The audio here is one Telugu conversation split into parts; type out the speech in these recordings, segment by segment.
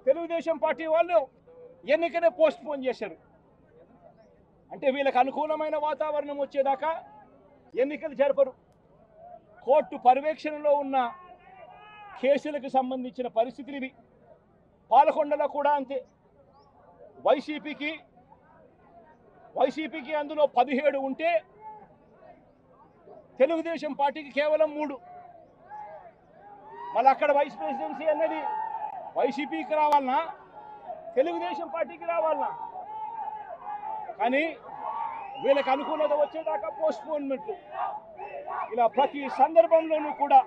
తెలుగుదేశం పార్టీ వాళ్ళు ఎన్నికనే పోస్ట్ పోన్ చేశారు. అంటే వీళ్ళకి అనుకూలమైన వాతావరణం వచ్చేదాకా ఎన్నికలు జరపరు. కోర్టు పర్యవేక్షణలో ఉన్న కేసులకు సంబంధించిన పరిస్థితులు ఇవి. పాలకొండలో కూడా అంతే. వైసీపీకి అందులో 17 ఉంటే తెలుగుదేశం పార్టీకి కేవలం 3. మళ్ళీ అక్కడ వైస్ ప్రెసిడెన్సీ అన్నది వైసీపీకి రావాలన్నా తెలుగుదేశం పార్టీకి రావాలన్నా, కానీ వీళ్ళకి అనుకూలత వచ్చేదాకా పోస్ట్పోన్మెంట్. ఇలా ప్రతి సందర్భంలోనూ కూడా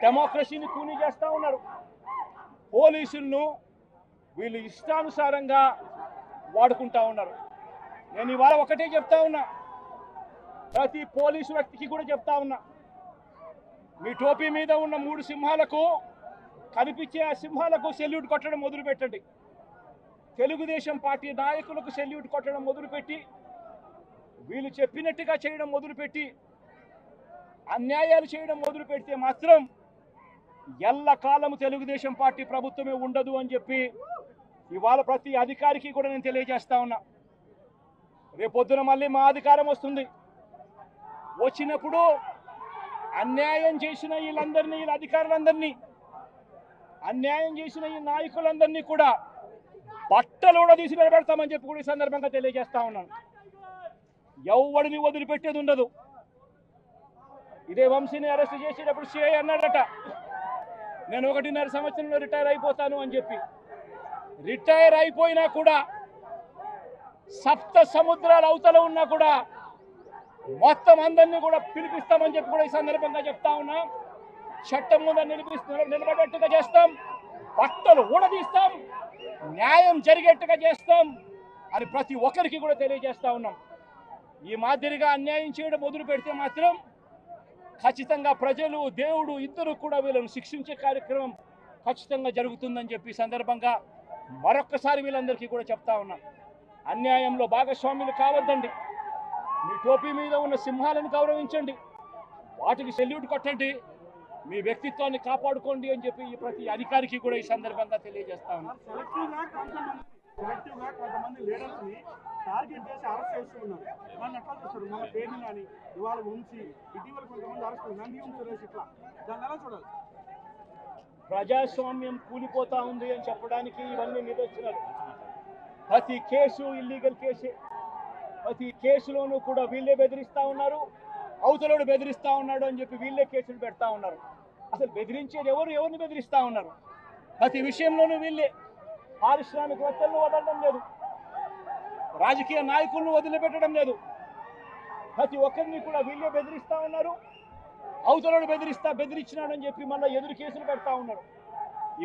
డెమోక్రసీని కూని చేస్తూ ఉన్నారు. పోలీసులను వీళ్ళు ఇష్టానుసారంగా వాడుకుంటా ఉన్నారు. నేను ఇవాళ ఒకటే చెప్తా ఉన్నా, ప్రతి పోలీసు వ్యక్తికి కూడా చెప్తా ఉన్నా, మీ టోపీ మీద ఉన్న 3 సింహాలకు కనిపించే ఆ సింహాలకు సెల్యూట్ కొట్టడం మొదలుపెట్టండి. తెలుగుదేశం పార్టీ నాయకులకు సెల్యూట్ కొట్టడం మొదలుపెట్టి, వీళ్ళు చెప్పినట్టుగా చేయడం మొదలుపెట్టి, అన్యాయాలు చేయడం మొదలు పెడితే మాత్రం ఎల్లకాలము తెలుగుదేశం పార్టీ ప్రభుత్వమే ఉండదు అని చెప్పి ఇవాళ ప్రతి అధికారికి కూడా నేను తెలియజేస్తా ఉన్నా. రేపొద్దున మళ్ళీ మా అధికారం వస్తుంది. వచ్చినప్పుడు అన్యాయం చేసిన వీళ్ళందరినీ, వీళ్ళ అధికారులందరినీ, అన్యాయం చేసిన ఈ నాయకులందరినీ కూడా బట్టలు కూడా తీసి నిలబెడతామని చెప్పి కూడా ఈ సందర్భంగా తెలియజేస్తా ఉన్నాను. ఎవడిని వదిలిపెట్టేది ఉండదు. ఇదే వంశీని అరెస్ట్ చేసేటప్పుడు సిఐ అన్నాడట, నేను 1.5 సంవత్సరంలో రిటైర్ అయిపోతాను అని చెప్పి. రిటైర్ అయిపోయినా కూడా, సప్త సముద్రాల అవతల ఉన్నా కూడా మొత్తం అందరినీ కూడా పిలిపిస్తామని చెప్పి కూడా ఈ సందర్భంగా చెప్తా ఉన్నా. చట్టం ముందు నిలబడేట్టుగా చేస్తాం, బట్టలు ఊడదీస్తాం, న్యాయం జరిగేట్టుగా చేస్తాం అని ప్రతి ఒక్కరికి కూడా తెలియజేస్తా ఉన్నాం. ఈ మాదిరిగా అన్యాయం చేయడం మొదలు పెడితే మాత్రం ఖచ్చితంగా ప్రజలు, దేవుడు ఇద్దరు కూడా వీళ్ళను శిక్షించే కార్యక్రమం ఖచ్చితంగా జరుగుతుందని చెప్పి సందర్భంగా మరొక్కసారి వీళ్ళందరికీ కూడా చెప్తా ఉన్నా. అన్యాయంలో భాగస్వాములు కావద్దండి. మీ టోపీ మీద ఉన్న సింహాలను గౌరవించండి, వాటికి సెల్యూట్ కొట్టండి, మీ వ్యక్తిత్వాన్ని కాపాడుకోండి అని చెప్పి ఈ ప్రతి అధికారికి కూడా ఈ సందర్భంగా తెలియజేస్తా ఉన్నా. సెలెక్టివ్గా కొంతమంది లీడర్స్ని టార్గెట్ చేసి అరెస్ట్ చేస్తూ ఉన్నారు. మన ఎట్లా చూస్తారు? మన పేరుని కానీ ఇవాళ ఉంచి ఇటీవల కొంతమంది అరెస్ట్ నంది సురేష్, ఇట్లా దాన్ని ఎలా చూడాలి? ప్రజాస్వామ్యం కూలిపోతా ఉంది అని చెప్పడానికి ఇవన్నీ నిదర్శనాలు. ప్రతి కేసు ఇల్లీగల్ కేసే. ప్రతి కేసులోనూ కూడా వీళ్ళే బెదిరిస్తూ ఉన్నారు, అవతలోడు బెదిరిస్తూ ఉన్నాడు అని చెప్పి వీళ్ళే కేసులు పెడతా ఉన్నారు. అసలు బెదిరించేది ఎవరిని బెదిరిస్తూ ఉన్నారు? ప్రతి విషయంలోనూ వీళ్ళే. పారిశ్రామికవేత్తలను వదలడం లేదు, రాజకీయ నాయకులను వదిలిపెట్టడం లేదు. ప్రతి ఒక్కరిని కూడా వీళ్ళే బెదిరిస్తూ ఉన్నారు, అవతలోడు బెదిరించినాడు అని చెప్పి మళ్ళీ ఎదురు కేసులు పెడతా ఉన్నారు.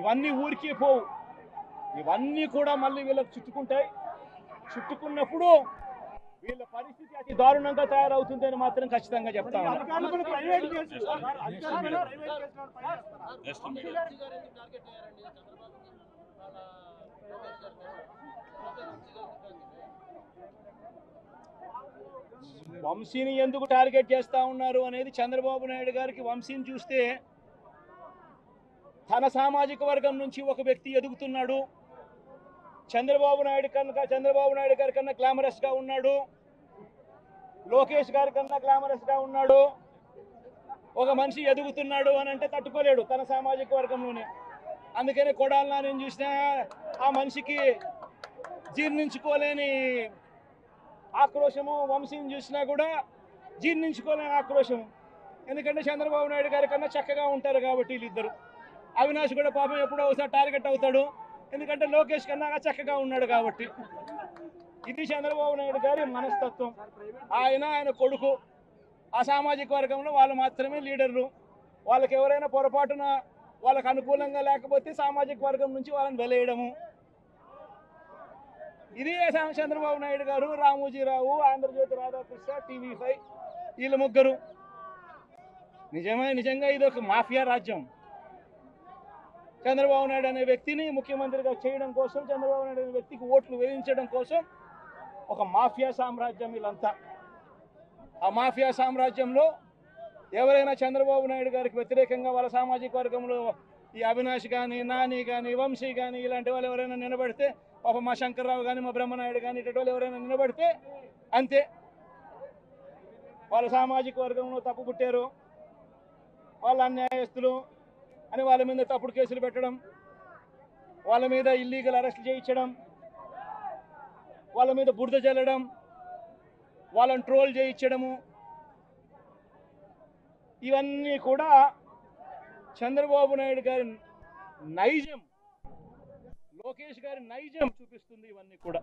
ఇవన్నీ ఊరికే పోవు, ఇవన్నీ కూడా మళ్ళీ వీళ్ళకి చుట్టుకుంటాయి. చుట్టుకున్నప్పుడు వీళ్ళ పరిస్థితి అతి దారుణంగా తయారవుతుందని మాత్రం ఖచ్చితంగా చెప్తా ఉన్నారు. వంశీని ఎందుకు టార్గెట్ చేస్తా ఉన్నారు అనేది చంద్రబాబు నాయుడు గారికి వంశీని చూస్తే తన సామాజిక వర్గం నుంచి ఒక వ్యక్తి ఎదుగుతున్నాడు, చంద్రబాబు నాయుడు గారి కన్నా గ్లామరస్ గా ఉన్నాడు, లోకేష్ గారి కన్నా గ్లామరస్ గా ఉన్నాడు, ఒక మనిషి ఎదుగుతున్నాడు అని అంటే తట్టుకోలేడు తన సామాజిక వర్గంలోనే. అందుకని కొడాలి నాని చూసినా ఆ మనిషికి జీర్ణించుకోలేని ఆక్రోశము, వంశీని చూసినా కూడా జీర్ణించుకోలేని ఆక్రోశము. ఎందుకంటే చంద్రబాబు నాయుడు గారి కన్నా చక్కగా ఉంటారు కాబట్టి వీళ్ళిద్దరు. అవినాష్ కూడా పాపం ఎప్పుడో ఒకసారి టార్గెట్ అవుతాడు, ఎందుకంటే లోకేష్ కన్నా చక్కగా ఉన్నాడు కాబట్టి. ఇది చంద్రబాబు నాయుడు గారి మనస్తత్వం. ఆయన కొడుకు ఆ సామాజిక వర్గంలో వాళ్ళు మాత్రమే లీడర్లు. వాళ్ళకి ఎవరైనా పొరపాటున వాళ్ళకు అనుకూలంగా లేకపోతే సామాజిక వర్గం నుంచి వాళ్ళని వెలేయడము. ఇది చంద్రబాబు నాయుడు గారు, రామోజీరావు, ఆంధ్రజ్యోతి రాధాకృష్ణ, TV5 వీళ్ళు ముగ్గురు. నిజంగా ఇది ఒక మాఫియా రాజ్యం. చంద్రబాబు నాయుడు అనే వ్యక్తిని ముఖ్యమంత్రిగా చేయడం కోసం, చంద్రబాబు నాయుడు అనే వ్యక్తికి ఓట్లు వేయించడం కోసం ఒక మాఫియా సామ్రాజ్యం వీళ్ళంతా. ఆ మాఫియా సామ్రాజ్యంలో ఎవరైనా చంద్రబాబు నాయుడు గారికి వ్యతిరేకంగా వాళ్ళ సామాజిక వర్గంలో ఈ అవినాష్ కానీ, నాని కానీ, వంశీ కానీ ఇలాంటి వాళ్ళు ఎవరైనా నిలబడితే, పాప మా శంకర్రావు కానీ, మా బ్రహ్మనాయుడు కానీ ఇటువంటి వాళ్ళు ఎవరైనా నిలబడితే అంతే, వాళ్ళ సామాజిక వర్గంలో తప్పు పుట్టారు, వాళ్ళ అన్యాయస్తులు అని వాళ్ళ మీద తప్పుడు కేసులు పెట్టడం, వాళ్ళ మీద ఇల్లీగల్ అరెస్ట్ చేయించడం, వాళ్ళ మీద బురద చల్లడం, వాళ్ళని ట్రోల్ చేయించడము, ఇవన్నీ కూడా చంద్రబాబు నాయుడు గారి నైజం, లోకేష్ గారి నైజం చూపిస్తుంది ఇవన్నీ కూడా.